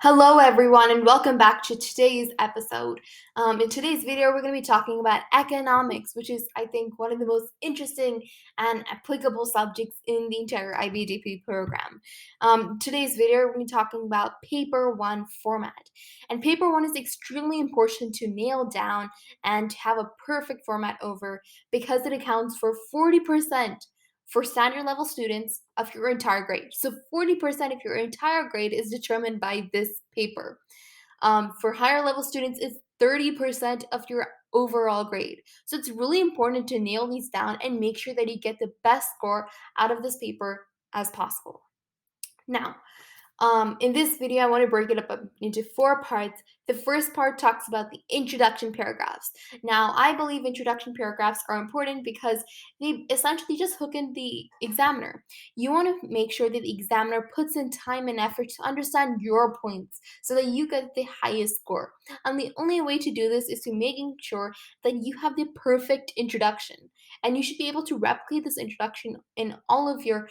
Hello, everyone, and welcome back to today's episode. In today's video, we're going to be talking about economics, which is, I think, one of the most interesting and applicable subjects in the entire IBDP program. Today's video, we're going to be talking about Paper 1 format. And Paper 1 is extremely important to nail down and have a perfect format over because it accounts for 40% for standard level students of your entire grade. So 40% of your entire grade is determined by this paper. For higher level students, it's 30% of your overall grade. So it's really important to nail these down and make sure that you get the best score out of this paper as possible. Now, in this video, I want to break it up into 4 parts. The first part talks about the introduction paragraphs. Now, I believe introduction paragraphs are important because they essentially just hook in the examiner. You want to make sure that the examiner puts in time and effort to understand your points so that you get the highest score. And the only way to do this is to making sure that you have the perfect introduction. And you should be able to replicate this introduction in all of your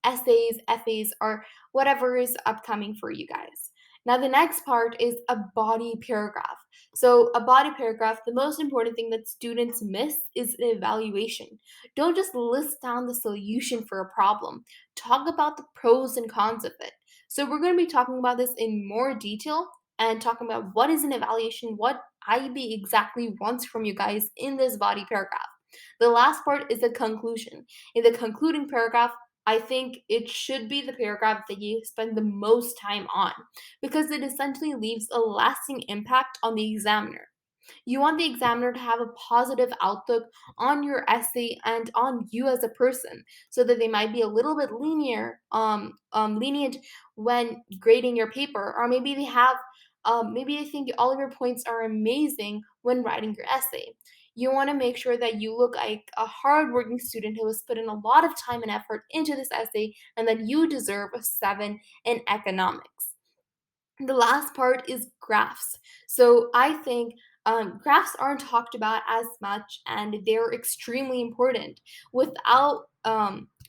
essays, FAs, or whatever is upcoming for you guys. Now, the next part is a body paragraph. So, a body paragraph, the most important thing that students miss is an evaluation. Don't just list down the solution for a problem, talk about the pros and cons of it. So, we're going to be talking about this in more detail and talking about what is an evaluation, what IB exactly wants from you guys in this body paragraph. The last part is the conclusion. In the concluding paragraph, I think it should be the paragraph that you spend the most time on because it essentially leaves a lasting impact on the examiner. You want the examiner to have a positive outlook on your essay and on you as a person so that they might be a little bit lenient when grading your paper, or maybe maybe they think all of your points are amazing when writing your essay. You want to make sure that you look like a hardworking student who has put in a lot of time and effort into this essay and that you deserve a 7 in economics. The last part is graphs. So I think graphs aren't talked about as much and they're extremely important. Without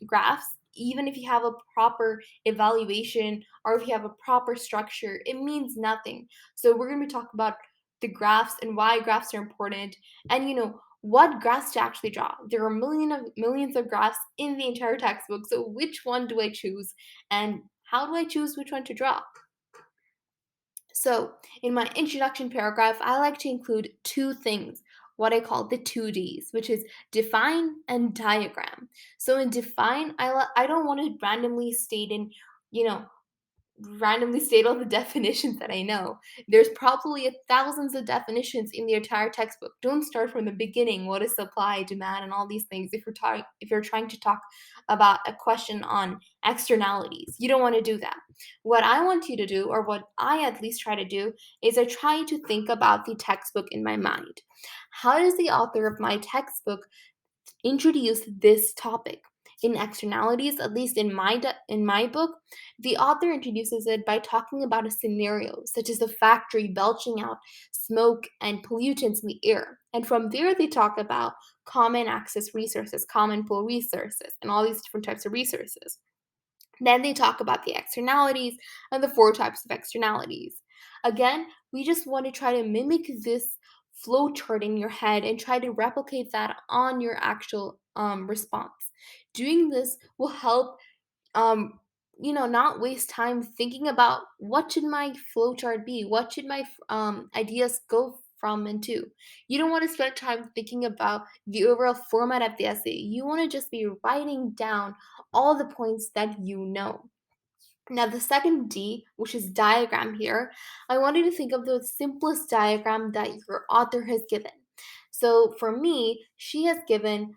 graphs, even if you have a proper evaluation or if you have a proper structure, it means nothing. So we're going to be talking about the graphs and why graphs are important and what graphs to actually draw. There are millions of graphs in the entire textbook. So which one do I choose and how do I choose which one to draw? So, in my introduction paragraph, I like to include 2 things, what I call the 2Ds, which is define and diagram. So, in define, I don't want to you know, randomly state all the definitions that I know. There's probably thousands of definitions in the entire textbook. Don't start from the beginning. What is supply, demand, and all these things if you're trying to talk about a question on externalities. You don't want to do that. What I want you to do, or what I at least try to do, is I try to think about the textbook in my mind. How does the author of my textbook introduce this topic? In externalities, at least in my book, the author introduces it by talking about a scenario such as a factory belching out smoke and pollutants in the air. And from there they talk about common access resources, common pool resources, and all these different types of resources. Then they talk about the externalities and the 4 types of externalities. Again, we just want to try to mimic this flow chart in your head and try to replicate that on your actual response. Doing this will help not waste time thinking about what should my flowchart be, what should my ideas go from and to. You don't want to spend time thinking about the overall format of the essay. You want to just be writing down all the points that you know. Now, the second D, which is diagram here, I want you to think of the simplest diagram that your author has given. So for me, she has given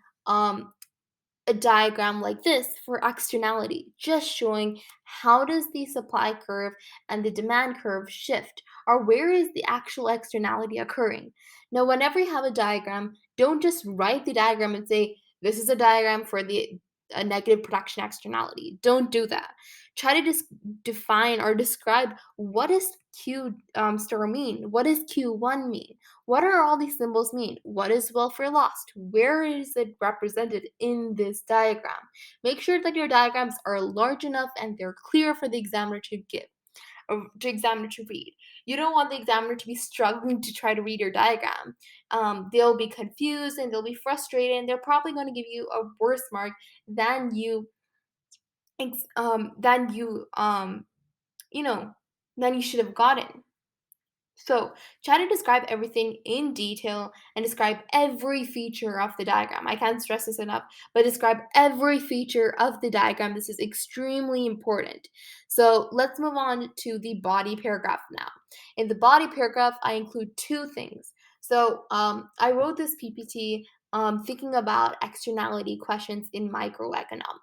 a diagram like this for externality, just showing how does the supply curve and the demand curve shift, or where is the actual externality occurring. Now, whenever you have a diagram, don't just write the diagram and say, this is a diagram for a negative production externality. Don't do that. Try to define or describe what does Q star mean? What does Q1 mean? What are all these symbols mean? What is welfare lost? Where is it represented in this diagram? Make sure that your diagrams are large enough and they're clear for the examiner to give. to examiner to read. You don't want the examiner to be struggling to try to read your diagram. They'll be confused and they'll be frustrated, and they're probably going to give you a worse mark than ex- um, than you you know than you should have gotten. So, try to describe everything in detail and describe every feature of the diagram. I can't stress this enough, but describe every feature of the diagram. This is extremely important. So, let's move on to the body paragraph now. In the body paragraph, I include two things. So, I wrote this PPT thinking about externality questions in microeconomics.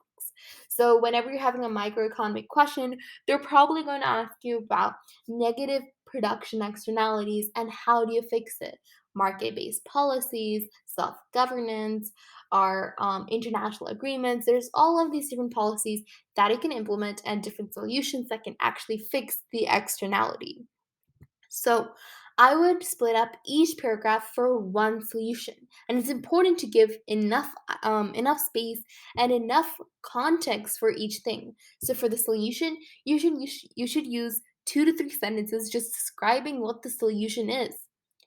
So, whenever you're having a microeconomic question, they're probably going to ask you about negative production externalities and how do you fix it. Market-based policies, self-governance, our international agreements. There's all of these different policies that you can implement and different solutions that can actually fix the externality. So I would split up each paragraph for one solution, and it's important to give enough space and enough context for each thing. So for the solution, you should use 2 to 3 sentences just describing what the solution is.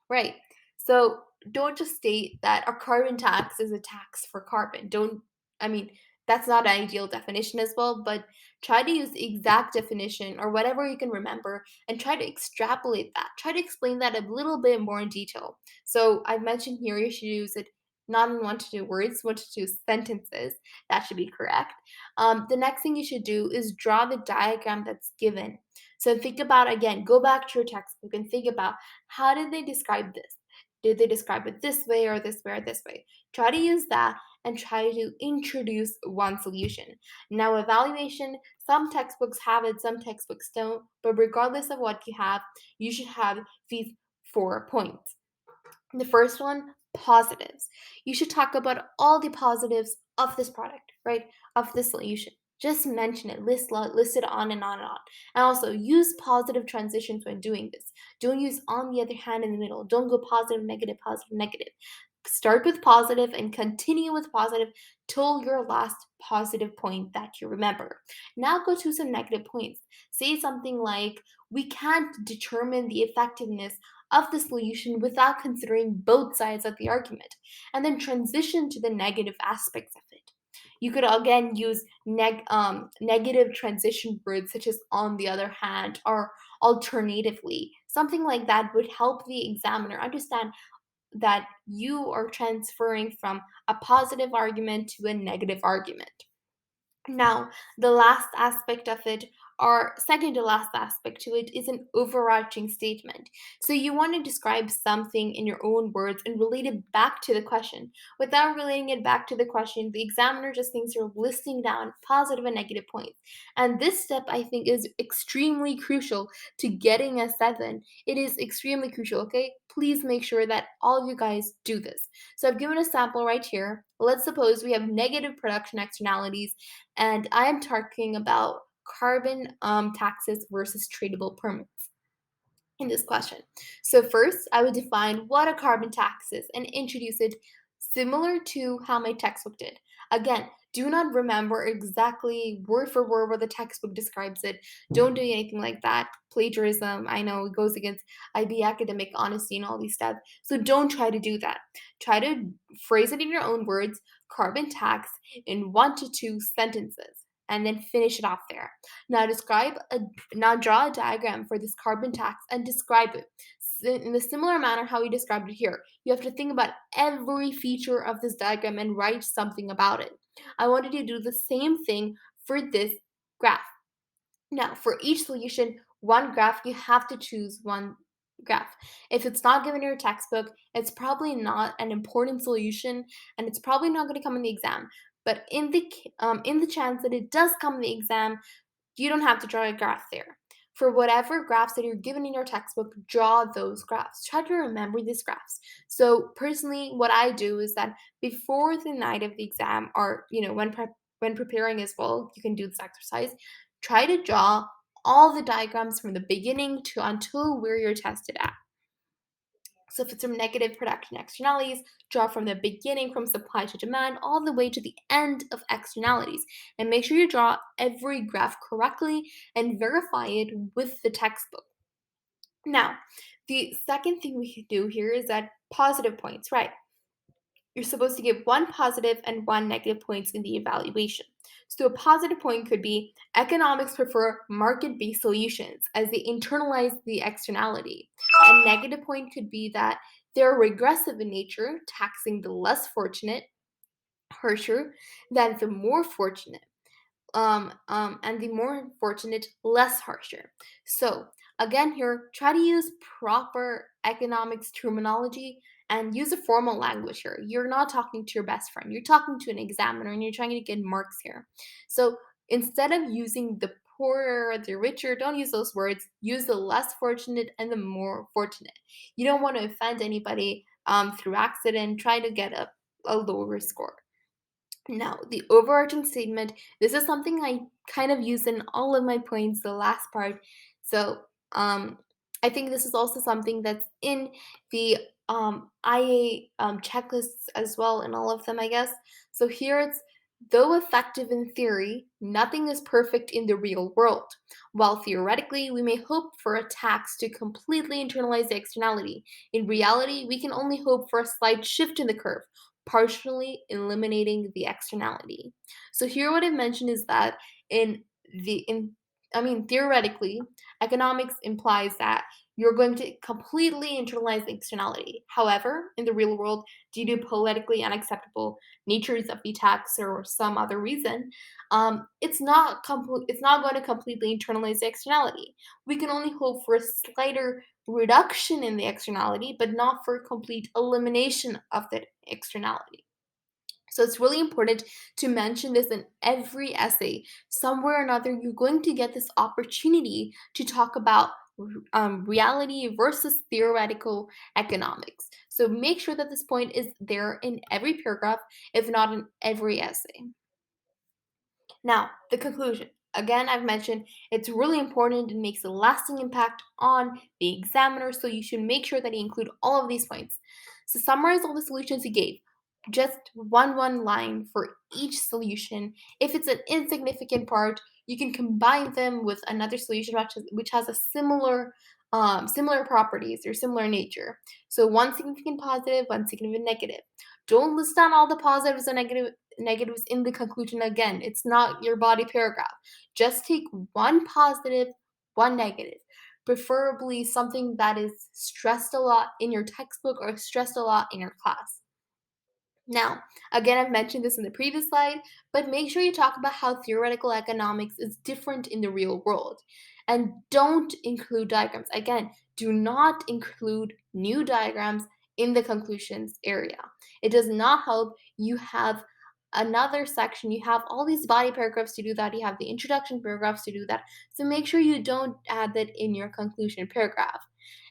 Right. So don't just state that a carbon tax is a tax for carbon. Don't I mean that's not an ideal definition as well, but try to use the exact definition or whatever you can remember and try to extrapolate that. Try to explain that a little bit more in detail. So I've mentioned here you should use it not in 1 to 2 words, 1 to 2 sentences. That should be correct. The next thing you should do is draw the diagram that's given. So think about again, go back to your textbook and think about how did they describe this? Did they describe it this way or this way or this way? Try to use that and try to introduce one solution. Now, evaluation, some textbooks have it, some textbooks don't, but regardless of what you have, you should have these 4 points. The first one, positives. You should talk about all the positives of this product, right? Of this solution. Just mention it, list it on and on and on. And also use positive transitions when doing this. Don't use on the other hand in the middle. Don't go positive, negative, positive, negative. Start with positive and continue with positive till your last positive point that you remember. Now go to some negative points. Say something like, we can't determine the effectiveness of the solution without considering both sides of the argument, and then transition to the negative aspects of it. You could again use negative transition words such as on the other hand or alternatively. Something like that would help the examiner understand that you are transferring from a positive argument to a negative argument. Now, the last aspect of it, or second to last aspect to it, is an overarching statement. So you want to describe something in your own words and relate it back to the question. Without relating it back to the question, the examiner just thinks you're listing down positive and negative points. And this step, I think, is extremely crucial to getting a 7. It is extremely crucial, okay? Please make sure that all of you guys do this. So I've given a sample right here. Let's suppose we have negative production externalities and I am talking about carbon taxes versus tradable permits in this question. So first, I would define what a carbon tax is and introduce it similar to how my textbook did. Again, do not remember exactly word for word what the textbook describes it. Don't do anything like that. Plagiarism, I know it goes against IB academic honesty and all these stuff. So don't try to do that. Try to phrase it in your own words, carbon tax in 1 to 2 sentences, and then finish it off there. Now draw a diagram for this carbon tax and describe it in a similar manner how we described it here. You have to think about every feature of this diagram and write something about it. I wanted you to do the same thing for this graph. Now, for each solution, one graph, you have to choose one graph. If it's not given in your textbook, it's probably not an important solution and it's probably not going to come in the exam. But in the chance that it does come in the exam, you don't have to draw a graph there. For whatever graphs that you're given in your textbook, draw those graphs. Try to remember these graphs. So personally, what I do is that before the night of the exam, or when preparing as well, you can do this exercise. Try to draw all the diagrams from the beginning to until where you're tested at. So if it's from negative production externalities, draw from the beginning from supply to demand all the way to the end of externalities. And make sure you draw every graph correctly and verify it with the textbook. Now, the second thing we could do here is that positive points, right? You're supposed to give one positive and one negative points in the evaluation. So a positive point could be economics prefer market-based solutions as they internalize the externality. A negative point could be that they're regressive in nature, taxing the less fortunate harsher than the more fortunate and the more fortunate, less harsher. So, again, here, try to use proper economics terminology and use a formal language here. You're not talking to your best friend, you're talking to an examiner and you're trying to get marks here. So, instead of using the poorer, the richer, don't use those words. Use the less fortunate and the more fortunate. You don't want to offend anybody through accident. Try to get a lower score. Now, the overarching statement, this is something I kind of use in all of my points, the last part. So, um, I think this is also something that's in the IA checklists as well, in all of them, I guess. So here it's, though effective in theory, nothing is perfect in the real world. While theoretically, we may hope for a tax to completely internalize the externality, in reality, we can only hope for a slight shift in the curve, partially eliminating the externality. So here what I've mentioned is that in the in I mean theoretically, economics implies that you're going to completely internalize the externality. However, in the real world, due to politically unacceptable natures of the tax or some other reason, it's not going to completely internalize the externality. We can only hope for a slighter reduction in the externality, but not for complete elimination of the externality. So it's really important to mention this in every essay. Somewhere or another, you're going to get this opportunity to talk about reality versus theoretical economics. So make sure that this point is there in every paragraph, if not in every essay. Now, the conclusion. Again, I've mentioned it's really important and makes a lasting impact on the examiner, so you should make sure that you include all of these points. So summarize all the solutions you gave. Just one line for each solution. If it's an insignificant part, you can combine them with another solution which has a similar properties or similar nature. So one significant positive, one significant negative. Don't list down all the positives and negatives in the conclusion again. It's not your body paragraph. Just take one positive, one negative. Preferably something that is stressed a lot in your textbook or stressed a lot in your class. Now, again, I've mentioned this in the previous slide, but make sure you talk about how theoretical economics is different in the real world. And don't include diagrams. Again, do not include new diagrams in the conclusions area. It does not help. You have another section, you have all these body paragraphs to do that, you have the introduction paragraphs to do that. So make sure you don't add that in your conclusion paragraph.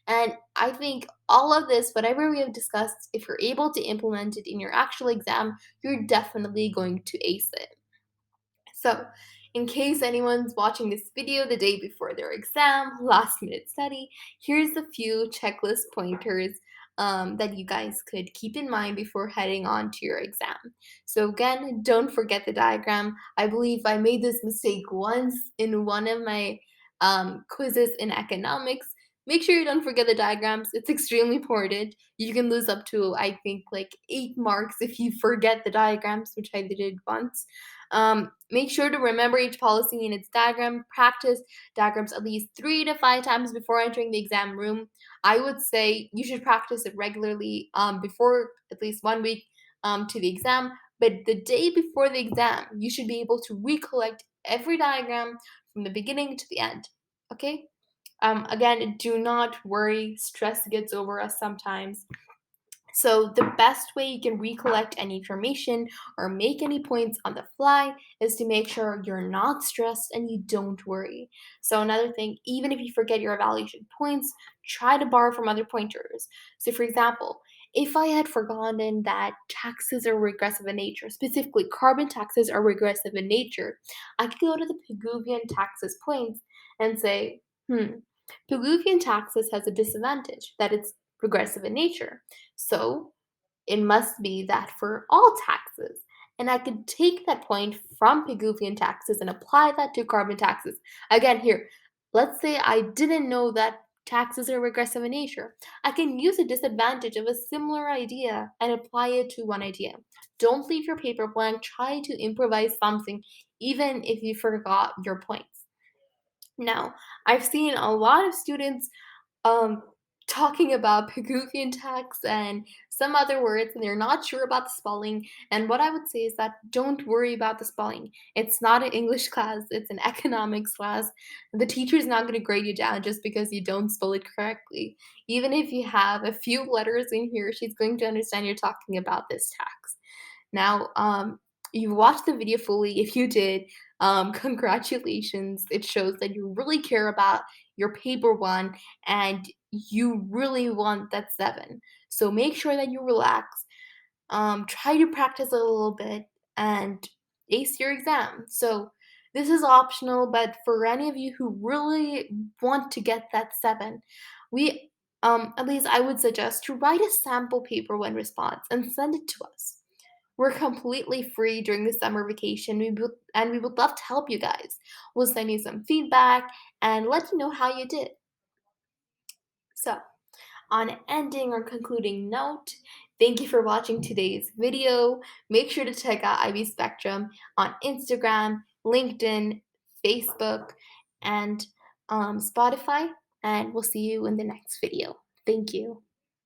And I think all of this, whatever we have discussed, if you're able to implement it in your actual exam, you're definitely going to ace it. So, in case anyone's watching this video the day before their exam, last minute study, here's a few checklist pointers that you guys could keep in mind before heading on to your exam. So, again, don't forget the diagram. I believe I made this mistake once in one of my quizzes in economics. Make sure you don't forget the diagrams. It's extremely important. You can lose up to, I think, like 8 marks if you forget the diagrams, which I did once. Make sure to remember each policy in its diagram. Practice diagrams at least 3 to 5 times before entering the exam room. I would say you should practice it regularly before at least 1 week to the exam. But the day before the exam, you should be able to recollect every diagram from the beginning to the end. Okay? Again, do not worry. Stress gets over us sometimes. So, the best way you can recollect any information or make any points on the fly is to make sure you're not stressed and you don't worry. So, another thing, even if you forget your evaluation points, try to borrow from other pointers. So, for example, if I had forgotten that taxes are regressive in nature, specifically carbon taxes are regressive in nature, I could go to the Pigouvian taxes points and say, Pigouvian taxes has a disadvantage that it's regressive in nature. So it must be that for all taxes. And I could take that point from Pigouvian taxes and apply that to carbon taxes. Again, here, let's say I didn't know that taxes are regressive in nature. I can use a disadvantage of a similar idea and apply it to one idea. Don't leave your paper blank. Try to improvise something, even if you forgot your points. Now, I've seen a lot of students um, talking about Pigouvian tax and some other words, and they're not sure about the spelling. And what I would say is that don't worry about the spelling. It's not an English class, it's an economics class. The teacher's not going to grade you down just because you don't spell it correctly. Even if you have a few letters in here, she's going to understand you're talking about this tax. Now, you watched the video fully. If you did, congratulations. It shows that you really care about your paper one and you really want that 7. So make sure that you relax. Try to practice a little bit and ace your exam. So this is optional, but for any of you who really want to get that 7, we at least I would suggest to write a sample paper one response and send it to us. We're completely free during the summer vacation. We would love to help you guys. We'll send you some feedback and let you know how you did. So, on an ending or concluding note, thank you for watching today's video. Make sure to check out IBSpectrum on Instagram, LinkedIn, Facebook, and Spotify. And we'll see you in the next video. Thank you.